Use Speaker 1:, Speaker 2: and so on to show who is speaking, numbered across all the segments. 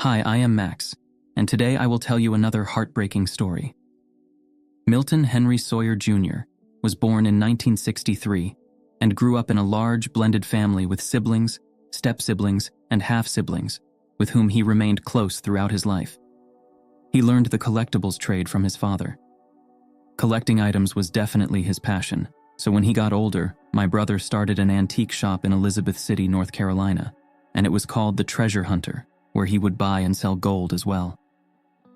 Speaker 1: Hi, I am Max, and today I will tell you another heartbreaking story. Milton Henry Sawyer Jr. was born in 1963 and grew up in a large blended family with siblings, step-siblings, and half-siblings, with whom he remained close throughout his life. He learned the collectibles trade from his father. Collecting items was definitely his passion, so when he got older, my brother started an antique shop in Elizabeth City, North Carolina, and it was called the Treasure Hunter, where he would buy and sell gold as well.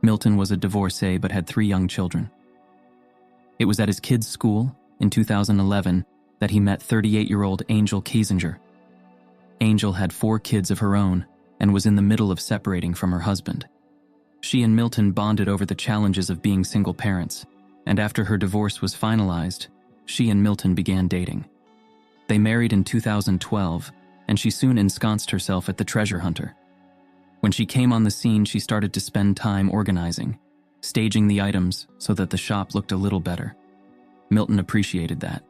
Speaker 1: Milton was a divorcee but had 3 young children. It was at his kids' school, in 2011, that he met 38-year-old Angel Kiesinger. Angel had 4 kids of her own and was in the middle of separating from her husband. She and Milton bonded over the challenges of being single parents, and after her divorce was finalized, she and Milton began dating. They married in 2012, and she soon ensconced herself at the Treasure Hunter. When she came on the scene, she started to spend time organizing, staging the items so that the shop looked a little better. Milton appreciated that.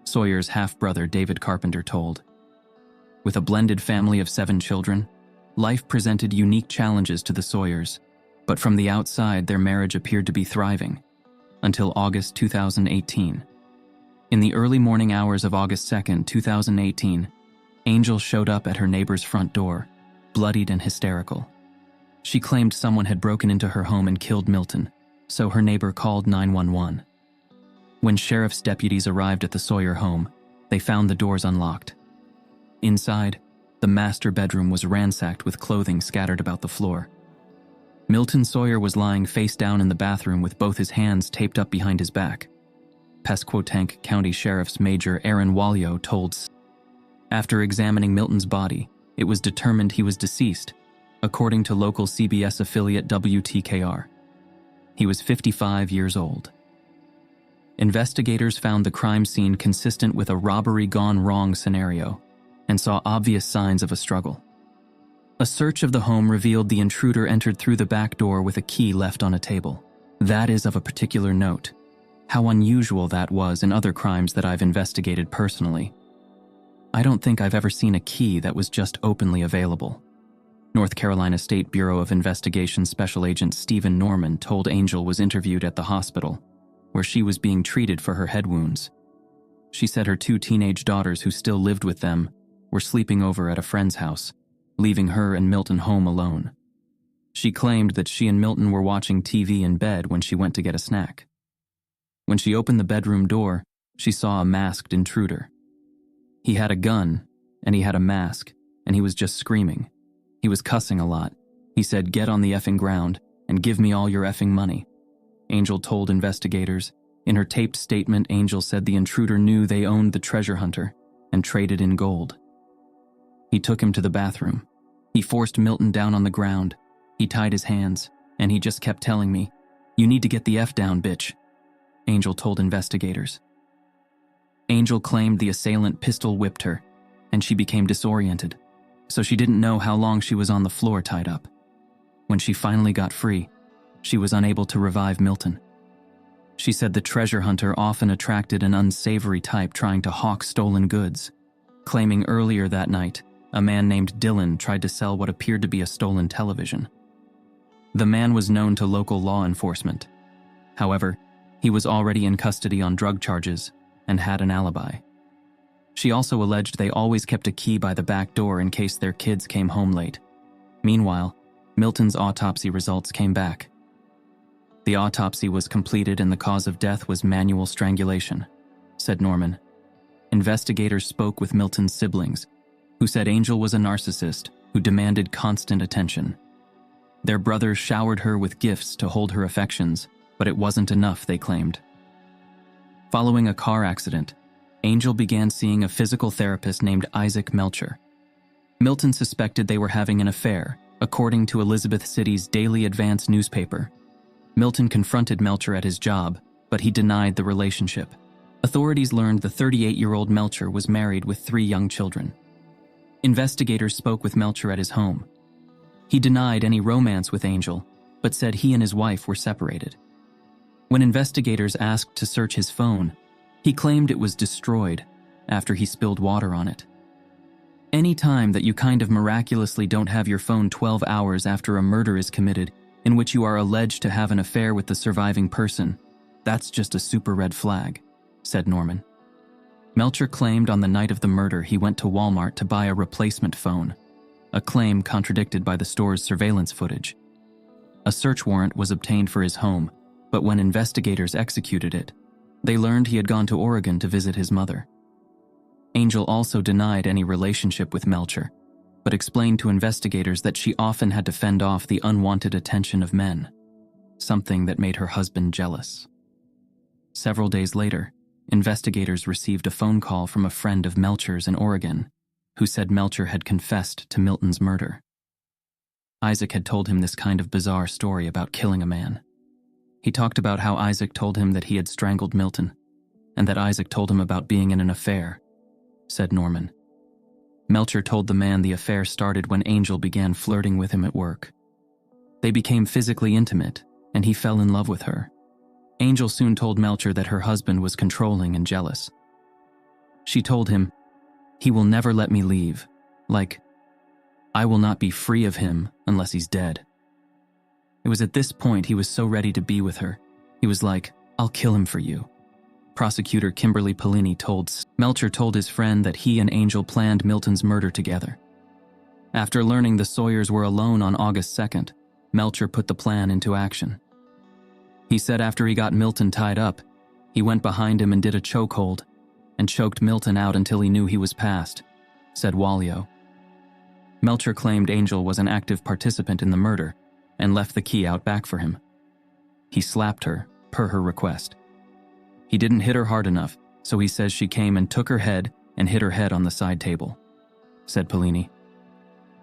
Speaker 1: Sawyer's half-brother David Carpenter told, "With a blended family of 7 children, life presented unique challenges to the Sawyers, but from the outside their marriage appeared to be thriving, until August 2018. In the early morning hours of August 2nd, 2018, Angel showed up at her neighbor's front door, bloodied and hysterical. She claimed someone had broken into her home and killed Milton, so her neighbor called 911. When sheriff's deputies arrived at the Sawyer home, they found the doors unlocked. Inside, the master bedroom was ransacked with clothing scattered about the floor. Milton Sawyer was lying face down in the bathroom with both his hands taped up behind his back. Pasquotank County Sheriff's Major Aaron Wallio told after examining Milton's body, it was determined he was deceased, according to local CBS affiliate WTKR. He was 55 years old. Investigators found the crime scene consistent with a robbery gone wrong scenario and saw obvious signs of a struggle. A search of the home revealed the intruder entered through the back door with a key left on a table. That is of a particular note. How unusual that was in other crimes that I've investigated personally. I don't think I've ever seen a key that was just openly available. North Carolina State Bureau of Investigation Special Agent Stephen Norman told Angel was interviewed at the hospital, where she was being treated for her head wounds. She said her 2 teenage daughters who still lived with them were sleeping over at a friend's house, leaving her and Milton home alone. She claimed that she and Milton were watching TV in bed when she went to get a snack. When she opened the bedroom door, she saw a masked intruder. He had a gun, and he had a mask, and he was just screaming. He was cussing a lot. He said, "Get on the effing ground, and give me all your effing money." Angel told investigators. In her taped statement, Angel said the intruder knew they owned the Treasure Hunter and traded in gold. He took him to the bathroom. He forced Milton down on the ground. He tied his hands, and he just kept telling me, "You need to get the F down, bitch," Angel told investigators. Angel claimed the assailant pistol whipped her, and she became disoriented, so she didn't know how long she was on the floor tied up. When she finally got free, she was unable to revive Milton. She said the Treasure Hunter often attracted an unsavory type trying to hawk stolen goods, claiming earlier that night, a man named Dylan tried to sell what appeared to be a stolen television. The man was known to local law enforcement. However, he was already in custody on drug charges and had an alibi. She also alleged they always kept a key by the back door in case their kids came home late. Meanwhile, Milton's autopsy results came back. The autopsy was completed and the cause of death was manual strangulation, said Norman. Investigators spoke with Milton's siblings, who said Angel was a narcissist who demanded constant attention. Their brothers showered her with gifts to hold her affections, but it wasn't enough, they claimed. Following a car accident, Angel began seeing a physical therapist named Isaac Melcher. Milton suspected they were having an affair, according to Elizabeth City's Daily Advance newspaper. Milton confronted Melcher at his job, but he denied the relationship. Authorities learned the 38-year-old Melcher was married with 3 young children. Investigators spoke with Melcher at his home. He denied any romance with Angel, but said he and his wife were separated. When investigators asked to search his phone, he claimed it was destroyed after he spilled water on it. Any time that you kind of miraculously don't have your phone 12 hours after a murder is committed in which you are alleged to have an affair with the surviving person, that's just a super red flag, said Norman. Melcher claimed on the night of the murder he went to Walmart to buy a replacement phone, a claim contradicted by the store's surveillance footage. A search warrant was obtained for his home, but when investigators executed it, they learned he had gone to Oregon to visit his mother. Angel also denied any relationship with Melcher, but explained to investigators that she often had to fend off the unwanted attention of men, something that made her husband jealous. Several days later, investigators received a phone call from a friend of Melcher's in Oregon, who said Melcher had confessed to Milton's murder. Isaac had told him this kind of bizarre story about killing a man. He talked about how Isaac told him that he had strangled Milton, and that Isaac told him about being in an affair, said Norman. Melcher told the man the affair started when Angel began flirting with him at work. They became physically intimate, and he fell in love with her. Angel soon told Melcher that her husband was controlling and jealous. She told him, "He will never let me leave. Like, I will not be free of him unless he's dead." It was at this point he was so ready to be with her. He was like, "I'll kill him for you." Prosecutor Kimberly Polini Melcher told his friend that he and Angel planned Milton's murder together. After learning the Sawyers were alone on August 2nd, Melcher put the plan into action. He said after he got Milton tied up, he went behind him and did a chokehold and choked Milton out until he knew he was passed, said Wallio. Melcher claimed Angel was an active participant in the murder and left the key out back for him. He slapped her, per her request. He didn't hit her hard enough, so he says she came and took her head and hit her head on the side table, said Polini.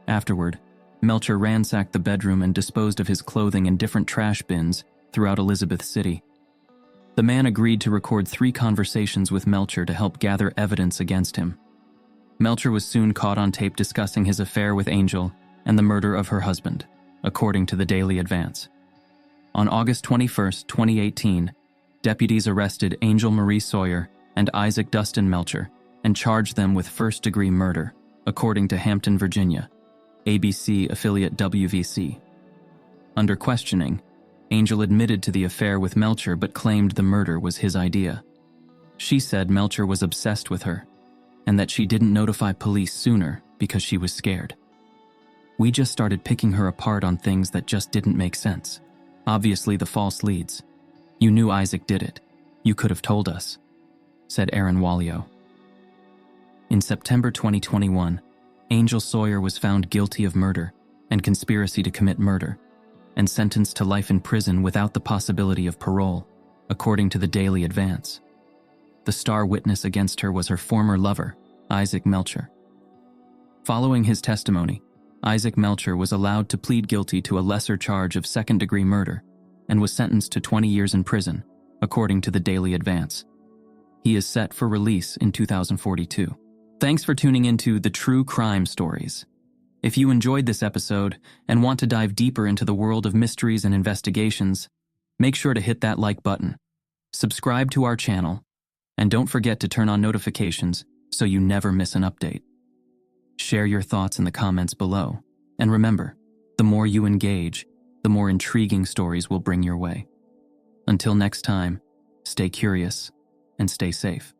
Speaker 1: Afterward, Melcher ransacked the bedroom and disposed of his clothing in different trash bins throughout Elizabeth City. The man agreed to record 3 conversations with Melcher to help gather evidence against him. Melcher was soon caught on tape discussing his affair with Angel and the murder of her husband, according to the Daily Advance. On August 21, 2018, deputies arrested Angel Marie Sawyer and Isaac Dustin Melcher and charged them with first-degree murder, according to Hampton, Virginia, ABC affiliate WVC. Under questioning, Angel admitted to the affair with Melcher but claimed the murder was his idea. She said Melcher was obsessed with her and that she didn't notify police sooner because she was scared. "We just started picking her apart on things that just didn't make sense. Obviously the false leads. You knew Isaac did it. You could have told us," said Aaron Wallio. In September 2021, Angel Sawyer was found guilty of murder and conspiracy to commit murder and sentenced to life in prison without the possibility of parole, according to the Daily Advance. The star witness against her was her former lover, Isaac Melcher. Following his testimony, Isaac Melcher was allowed to plead guilty to a lesser charge of second-degree murder and was sentenced to 20 years in prison, according to the Daily Advance. He is set for release in 2042. Thanks for tuning into the True Crime Stories. If you enjoyed this episode and want to dive deeper into the world of mysteries and investigations, make sure to hit that like button, subscribe to our channel, and don't forget to turn on notifications so you never miss an update. Share your thoughts in the comments below, and remember, the more you engage, the more intriguing stories we'll bring your way. Until next time, stay curious and stay safe.